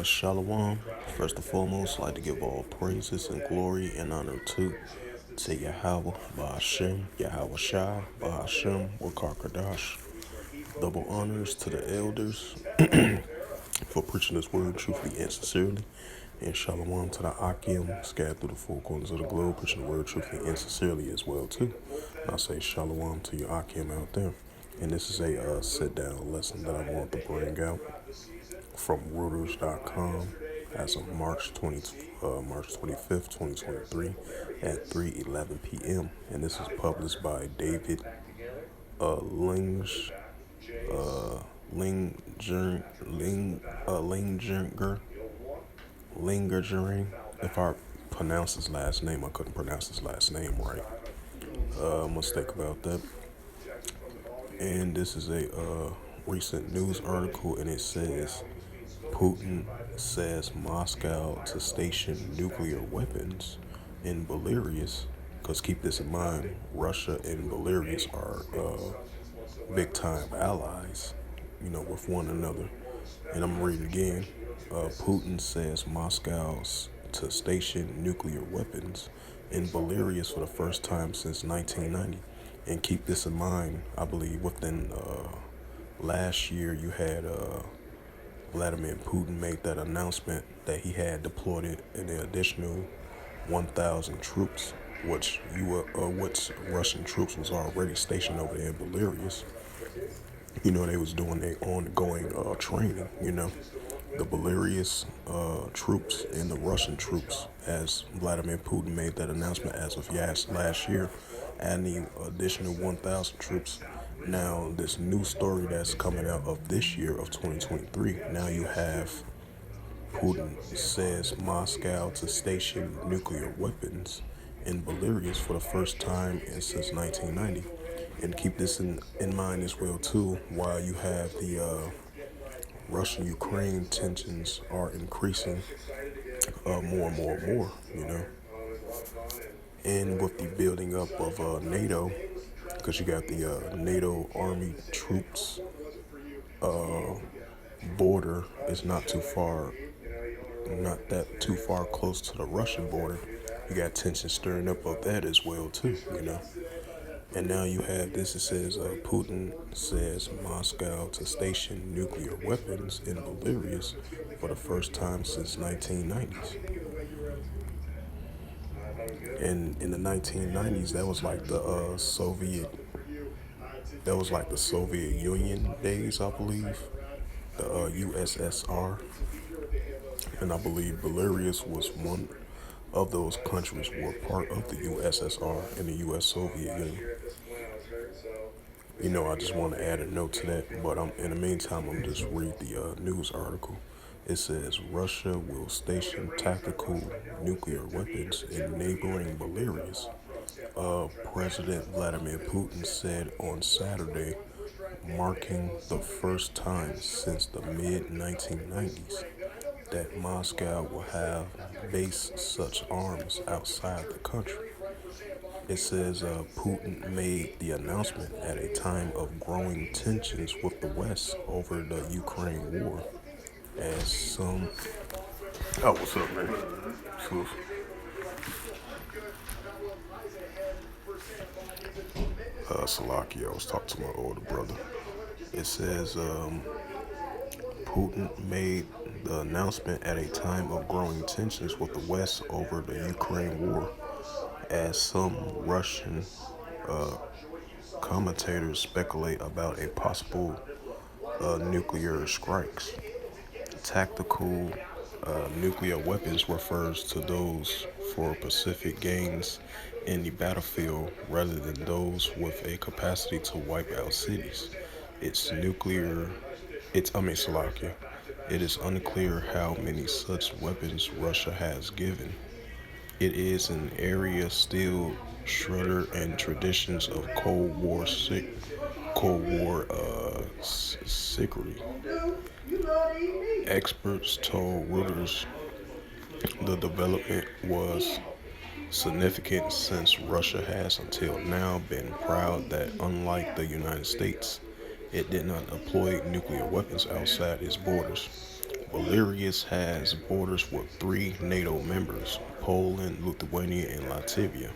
Shalom. First and foremost, I'd like to give all praises and glory and honor to Yahweh, Ba'ashem, Yahweh Shai, Ba'ashem, Wakarkadash. Double honors to the elders for preaching this word truthfully and sincerely. And shalom to the Akim, scattered through the four corners of the globe, preaching the word truthfully and sincerely as well too. And I say shalom to your Akim out there. And this is a sit-down lesson that I want to bring out from Reuters.com as of March 25th, 2023 at 3:11 p.m. And this is published by David Linge, Lingergering. If I pronounce his last name, I couldn't pronounce his last name right. Mistake about that. And this is a recent news article, and it says Putin says Moscow to station nuclear weapons in Belarus. Because keep this in mind, Russia and Belarus are big time allies, with one another. And I'm reading again. Putin says Moscow to station nuclear weapons in Belarus for the first time since 1990. And keep this in mind, I believe within last year you had Vladimir Putin made that announcement that he had deployed an additional 1,000 troops, which Russian troops was already stationed over there in Belarus. They was doing their ongoing training, the Belarus troops and the Russian troops, as Vladimir Putin made that announcement as of last year, adding additional 1,000 troops. Now, this new story that's coming out of this year of 2023, now you have Putin says Moscow to station nuclear weapons in Belarus for the first time since 1990. And keep this in mind as well, too, while you have the Russian-Ukraine tensions are increasing more and more and more, And with the building up of NATO, because you got the NATO army troops border is not that too far close to the Russian border. You got tension stirring up of that as well too, And now you have this. It says Putin says Moscow to station nuclear weapons in Belarus for the first time since 1990s. And in the 1990s, that was like the Soviet Union days, I believe, the USSR, and I believe Belarus was one of those countries were part of the USSR and the U.S. Soviet Union. I just want to add a note to that, but in the meantime, I'm just read the news article. It says Russia will station tactical nuclear weapons in neighboring Belarus. President Vladimir Putin said on Saturday, marking the first time since the mid-1990s that Moscow will have based such arms outside the country. It says Putin made the announcement at a time of growing tensions with the West over the Ukraine war, as some... Oh, what's up, man? Salaki, I was talking to my older brother. It says Putin made the announcement at a time of growing tensions with the West over the Ukraine war, as some Russian commentators speculate about a possible nuclear strikes. Tactical nuclear weapons refers to those for specific gains in the battlefield rather than those with a capacity to wipe out cities. Slovakia. It is unclear how many such weapons Russia has given. It is an area still shrouded in traditions of Cold War secrecy. Experts told Reuters the development was significant since Russia has until now been proud that, unlike the United States, It did not deploy nuclear weapons outside its borders. Belarus has borders with three NATO members: Poland, Lithuania, and Latvia.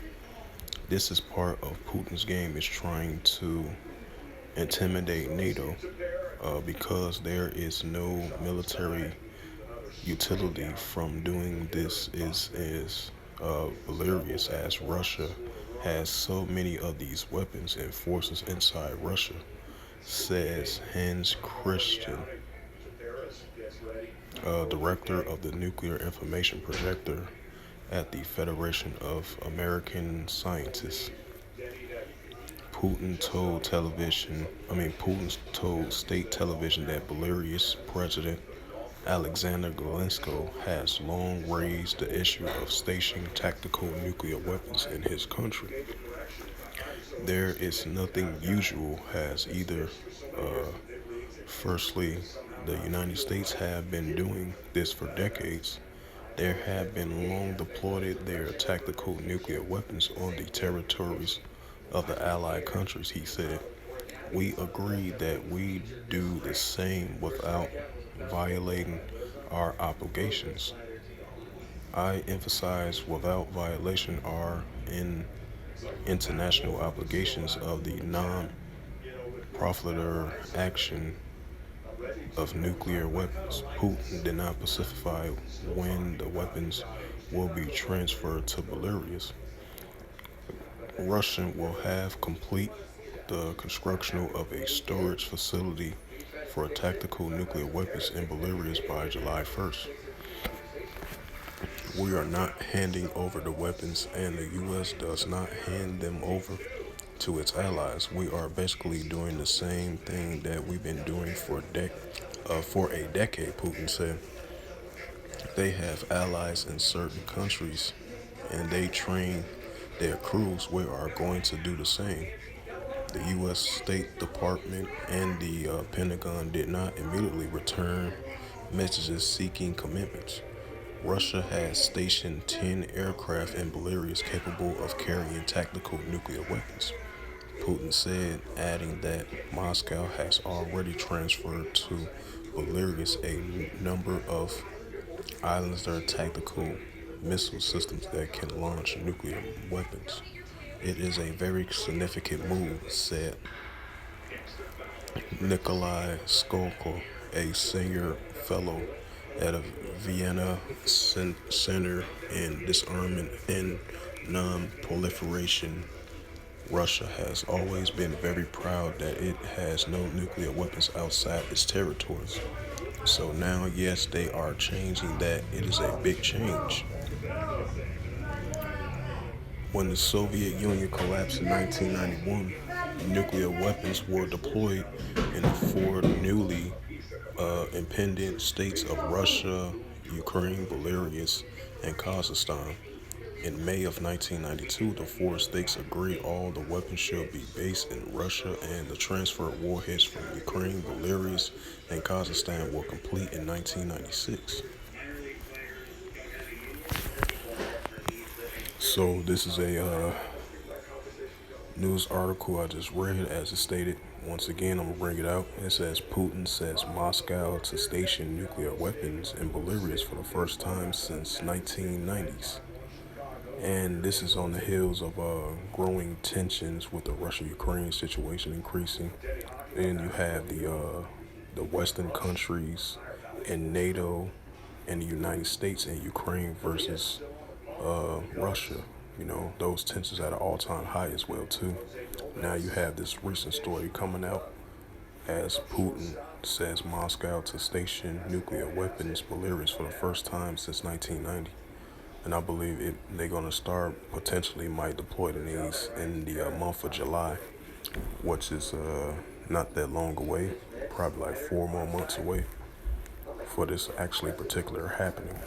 This is part of Putin's game, is trying to intimidate NATO because there is no military utility from doing this is hilarious, as Russia has so many of these weapons and forces inside Russia, says Hans Christian, director of the Nuclear Information Projector at the Federation of American Scientists. Putin told state television that Belarus President Alexander Glensko has long raised the issue of stationing tactical nuclear weapons in his country. There is nothing usual, has either. Firstly, the United States have been doing this for decades. There have been long deployed their tactical nuclear weapons on the territories of the allied countries, he said. We agree that we do the same without violating our obligations. I emphasize without violation our international obligations of the non-proliferation action of nuclear weapons. Putin did not specify when the weapons will be transferred to Belarus. Russia will have complete the construction of a storage facility for tactical nuclear weapons in Belarus by July 1st. We are not handing over the weapons, and the U.S. does not hand them over to its allies. We are basically doing the same thing that we've been doing for a decade, Putin said. They have allies in certain countries, and they train their crews. We are going to do the same. The U.S. State Department and the Pentagon did not immediately return messages seeking commitments. Russia has stationed 10 aircraft in Belarus capable of carrying tactical nuclear weapons, Putin said, adding that Moscow has already transferred to Belarus a number of Islander tactical missile systems that can launch nuclear weapons. It is a very significant move, said Nikolai Skolko, a senior fellow at a Vienna Center in Disarmament and Non-Proliferation. Russia has always been very proud that it has no nuclear weapons outside its territories. So now, yes, they are changing that. It is a big change. When the Soviet Union collapsed in 1991, nuclear weapons were deployed in the four newly independent states of Russia, Ukraine, Belarus, and Kazakhstan. In May of 1992, the four states agreed all the weapons should be based in Russia, and the transfer of warheads from Ukraine, Belarus, and Kazakhstan were complete in 1996. So this is a news article I just read. As it stated, once again, I'm gonna bring it out. It says Putin says Moscow to station nuclear weapons in Belarus for the first time since 1990s. And this is on the heels of growing tensions with the Russia-Ukraine situation increasing. And you have the Western countries and NATO and the United States and Ukraine versus Russia. You know, those tensions at an all-time high as well too. Now you have this recent story coming out as Putin says Moscow to station nuclear weapons Belarus for the first time since 1990. And I believe they're going to start potentially might deploy these in the month of July, which is not that long away, probably like 4 more months away for this actually particular happening.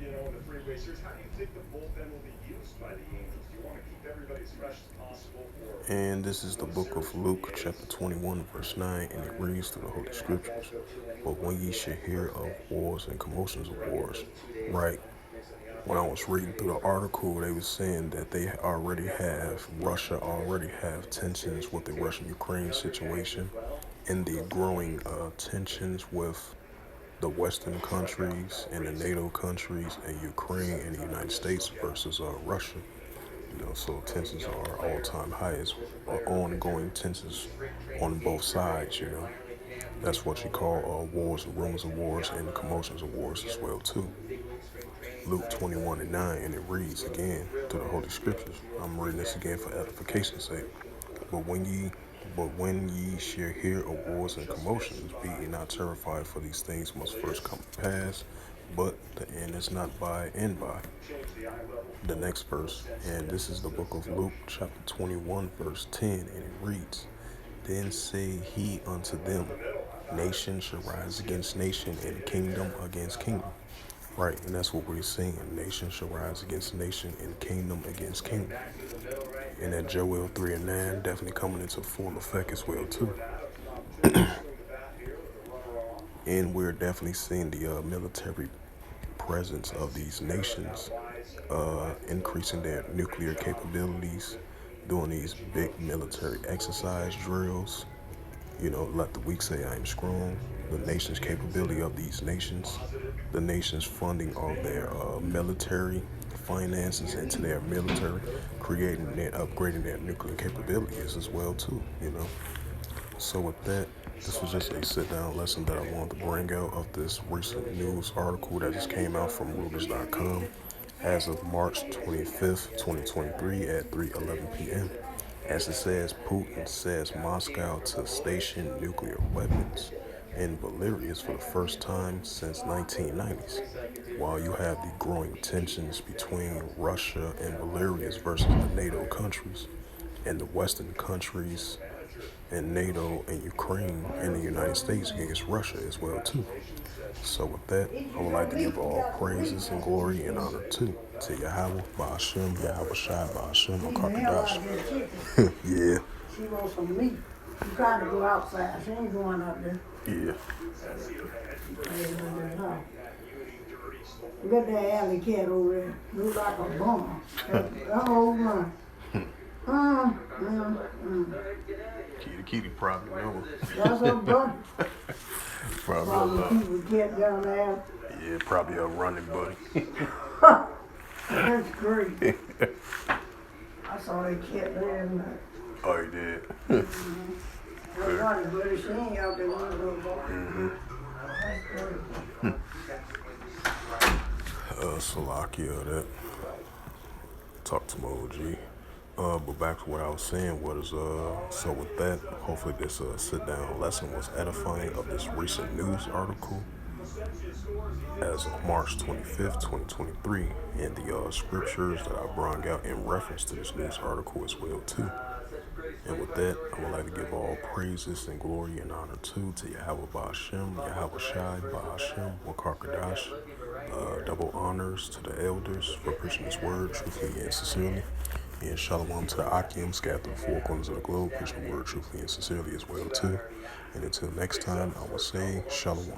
In the free racers, how do you think the bullpen will be used by the Angels? Do you want And this is the book of Luke, chapter 21, verse 9, and it reads through the Holy Scriptures. But when ye should hear of wars and commotions of wars, right? When I was reading through the article, they were saying that Russia already have tensions with the Russian-Ukraine situation and the growing tensions with the Western countries and the NATO countries and Ukraine and the United States versus Russia. So tensions are all-time highest, ongoing tensions on both sides. That's what you call wars and rumors of wars and commotions of wars as well too. Luke 21 and 9, and it reads again through the Holy Scriptures. I'm reading this again for edification's sake. But when ye shall hear of wars and commotions, be ye not terrified, for these things must first come to pass, but the end is not by and by. The next verse, and this is the book of Luke, chapter 21, verse 10, and it reads, Then say he unto them, Nation shall rise against nation, and kingdom against kingdom. Right, and that's what we're seeing. Nation shall rise against nation, and kingdom against kingdom. And that Joel 3 and 9 definitely coming into full effect as well too. And we're definitely seeing the military presence of these nations increasing their nuclear capabilities, doing these big military exercise drills. Let the weak say I am strong. The nation's capability of these nations, the nations funding all their military finances into their military, creating and upgrading their nuclear capabilities as well too. So with that, this was just a sit-down lesson that I wanted to bring out of this recent news article that just came out from Reuters.com as of March 25th, 2023 at 3:11 p.m. As it says, Putin says Moscow to station nuclear weapons in Belarus for the first time since 1990s. While you have the growing tensions between Russia and Belarus versus the NATO countries and the Western countries and NATO and Ukraine and the United States against Russia as well too. So with that, I would like to give all praises and glory and honor to Yahweh, Ba'ashem, Yahweh Shai, Ba'ashem, Akakadash. Yeah. She wants some meat. She's trying to go outside. She ain't going out there. Yeah. Look at that alley cat over there. Look like a bummer. Oh, run. Kitty probably know. That's her brother. Probably keep a cat down there. Yeah, probably a running buddy. That's great. I saw that cat last night. Oh, you did? Her running buddy, she ain't out there with a little boy. That's great. Salakia, that. Talk to my OG. But back to what I was saying was, so with that, hopefully this sit-down lesson was edifying of this recent news article as of March 25th, 2023, and the scriptures that I brought out in reference to this news article as well too. And with that, I would like to give all praises and glory and honor to Yahweh Ba'ashem, Yahweh Shai, Ba'ashem, Wakar double honors to the elders for preaching this word truthfully and sincerely. And shalom to the Akim scattered through the four corners of the globe, preaching the word truthfully and sincerely as well too. And until next time, I will say shalom.